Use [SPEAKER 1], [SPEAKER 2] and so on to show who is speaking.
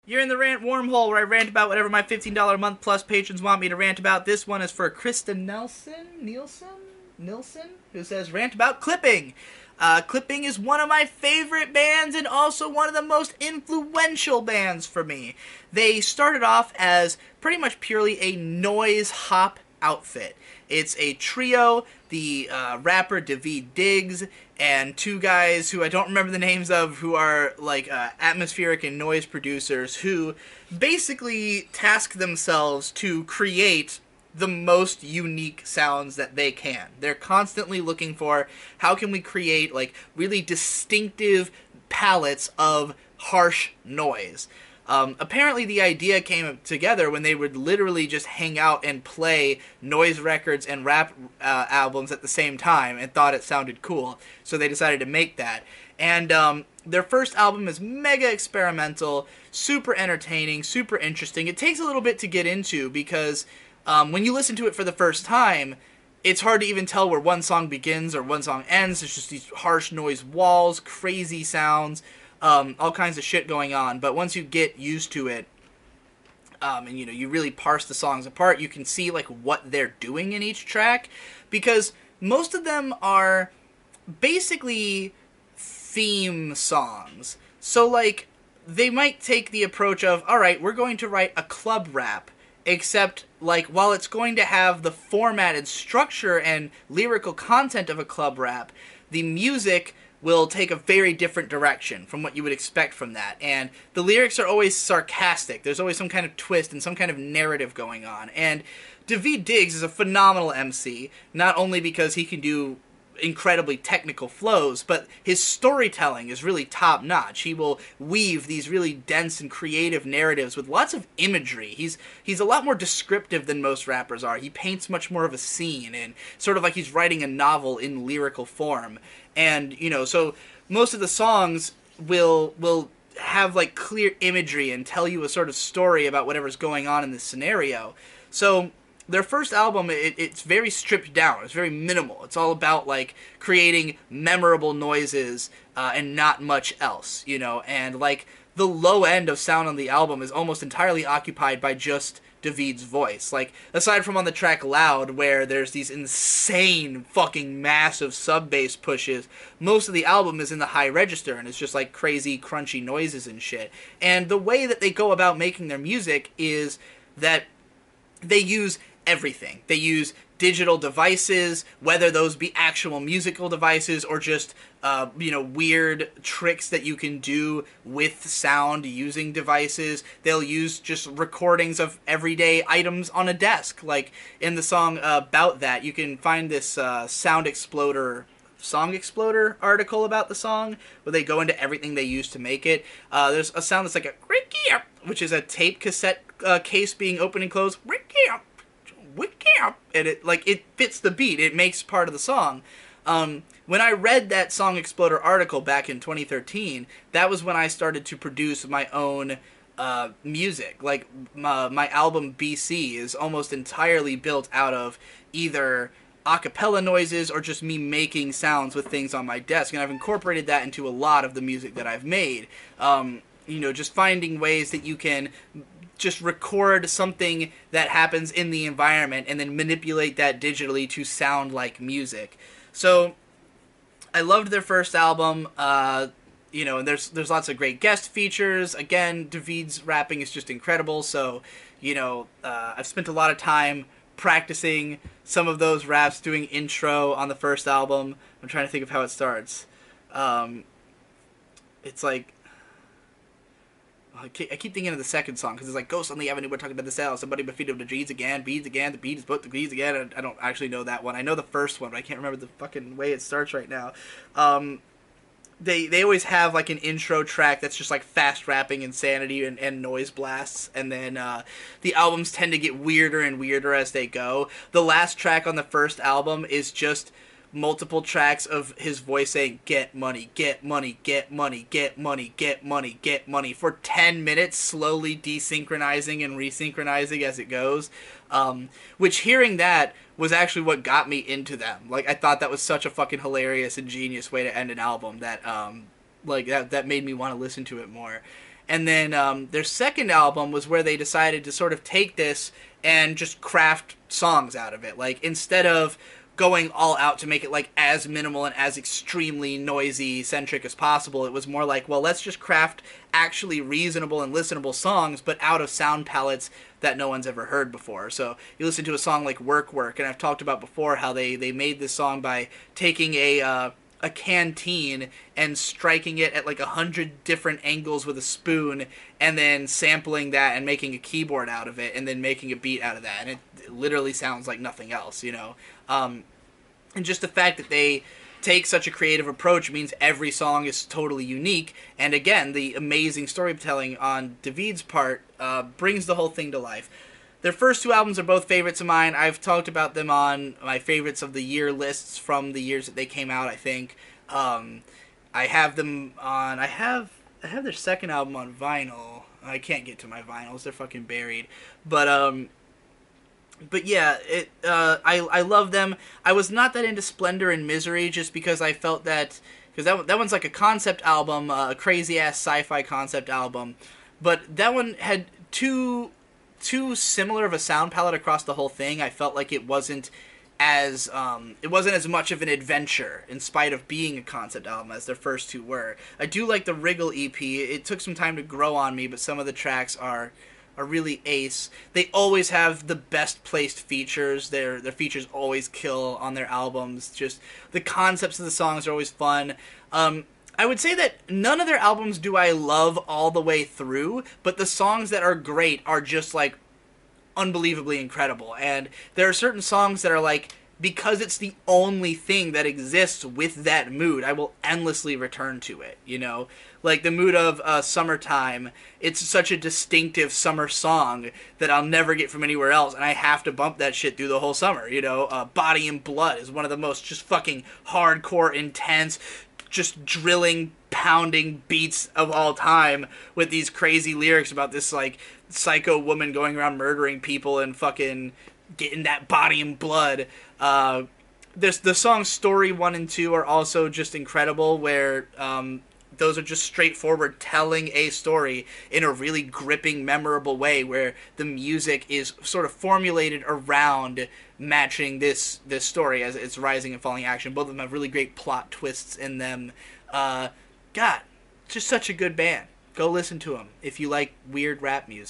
[SPEAKER 1] You're in the rant wormhole where I rant about whatever my $15 a month plus patrons want me to rant about. This one is for Krista Nilsson, who says, rant about clipping. Clipping is one of my favorite bands and also one of the most influential bands for me. They started off as pretty much purely a noise hop outfit. It's a trio, the rapper Daveed Diggs, and two guys who I don't remember the names of, who are like atmospheric and noise producers, who basically task themselves to create the most unique sounds that they can. They're constantly looking for, how can we create like really distinctive palettes of harsh noise. Apparently the idea came together when they would literally just hang out and play noise records and rap albums at the same time and thought it sounded cool. So they decided to make that. And their first album is mega experimental, super entertaining, super interesting. It takes a little bit to get into because when you listen to it for the first time, it's hard to even tell where one song begins or one song ends. There's just these harsh noise walls, crazy sounds, all kinds of shit going on. But once you get used to it, and you really parse the songs apart, you can see like what they're doing in each track, because most of them are basically theme songs. So like they might take the approach of, all right, we're going to write a club rap, except like while it's going to have the formatted structure and lyrical content of a club rap, the music will take a very different direction from what you would expect from that. And the lyrics are always sarcastic. There's always some kind of twist and some kind of narrative going on. And Daveed Diggs is a phenomenal MC, not only because he can do incredibly technical flows, but his storytelling is really top-notch. He will weave these really dense and creative narratives with lots of imagery. He's a lot more descriptive than most rappers are. He paints much more of a scene, and sort of like he's writing a novel in lyrical form. And, so most of the songs will have like clear imagery and tell you a sort of story about whatever's going on in this scenario. So their first album, it's very stripped down. It's very minimal. It's all about like creating memorable noises and not much else, and like the low end of sound on the album is almost entirely occupied by just Daveed's voice. Like, aside from on the track Loud, where there's these insane fucking massive sub-bass pushes, most of the album is in the high register, and it's just like crazy crunchy noises and shit. And the way that they go about making their music is that they use everything. They use digital devices, whether those be actual musical devices or just weird tricks that you can do with sound using devices. They'll use just recordings of everyday items on a desk. Like in the song About That, you can find this Song Exploder article about the song, where they go into everything they use to make it. There's a sound that's like a, which is a tape cassette case being opened and closed, and it fits the beat. It makes part of the song. When I read that Song Exploder article back in 2013, that was when I started to produce my own music. Like, my album BC is almost entirely built out of either a cappella noises or just me making sounds with things on my desk, and I've incorporated that into a lot of the music that I've made. Just finding ways that you can just record something that happens in the environment and then manipulate that digitally to sound like music. So I loved their first album, and there's lots of great guest features. Again, Daveed's rapping is just incredible, so, I've spent a lot of time practicing some of those raps, doing intro on the first album. I'm trying to think of how it starts. It's like, I keep thinking of the second song, because it's like, Ghost on the Avenue, we're talking about the cell, somebody but feet of the beads again, the beat is put the beads again. I don't actually know that one. I know the first one, but I can't remember the fucking way it starts right now. They always have like an intro track that's just like fast rapping insanity and noise blasts, and then the albums tend to get weirder and weirder as they go. The last track on the first album is just multiple tracks of his voice saying, get money, get money, get money, get money, get money, get money, for 10 minutes, slowly desynchronizing and resynchronizing as it goes. Which, hearing that, was actually what got me into them. Like, I thought that was such a fucking hilarious and genius way to end an album that, that made me want to listen to it more. And then their second album was where they decided to sort of take this and just craft songs out of it. Like, instead of going all out to make it like as minimal and as extremely noisy centric as possible, it was more like, well, let's just craft actually reasonable and listenable songs, but out of sound palettes that no one's ever heard before. So you listen to a song like Work Work, and I've talked about before how they made this song by taking a canteen and striking it at like 100 different angles with a spoon, and then sampling that and making a keyboard out of it, and then making a beat out of that, and it literally sounds like nothing else, you know. And just the fact that they take such a creative approach means every song is totally unique, and again, the amazing storytelling on David's part brings the whole thing to life. Their first two albums are both favorites of mine. I've talked about them on my favorites of the year lists from the years that they came out, I think. I have them on... I have their second album on vinyl. I can't get to my vinyls. They're fucking buried. But yeah, I love them. I was not that into Splendor and Misery just because I felt that... Because that one's like a concept album, a crazy-ass sci-fi concept album. But that one had too similar of a sound palette across the whole thing. I felt like it wasn't as much of an adventure in spite of being a concept album as their first two were. I do like the Wriggle EP. It took some time to grow on me, but some of the tracks are really ace. They always have the best placed features. Their features always kill on their albums. Just the concepts of the songs are always fun. I would say that none of their albums do I love all the way through, but the songs that are great are just, like, unbelievably incredible. And there are certain songs that are, like, because it's the only thing that exists with that mood, I will endlessly return to it, you know? Like, the mood of Summertime, it's such a distinctive summer song that I'll never get from anywhere else, and I have to bump that shit through the whole summer, you know? Body and Blood is one of the most just fucking hardcore, intense, just drilling, pounding beats of all time with these crazy lyrics about this, like, psycho woman going around murdering people and fucking getting that body and blood. The songs Story 1 and 2 are also just incredible, where those are just straightforward telling a story in a really gripping, memorable way, where the music is sort of formulated around matching this story as it's rising and falling action. Both of them have really great plot twists in them. God, just such a good band. Go listen to them if you like weird rap music.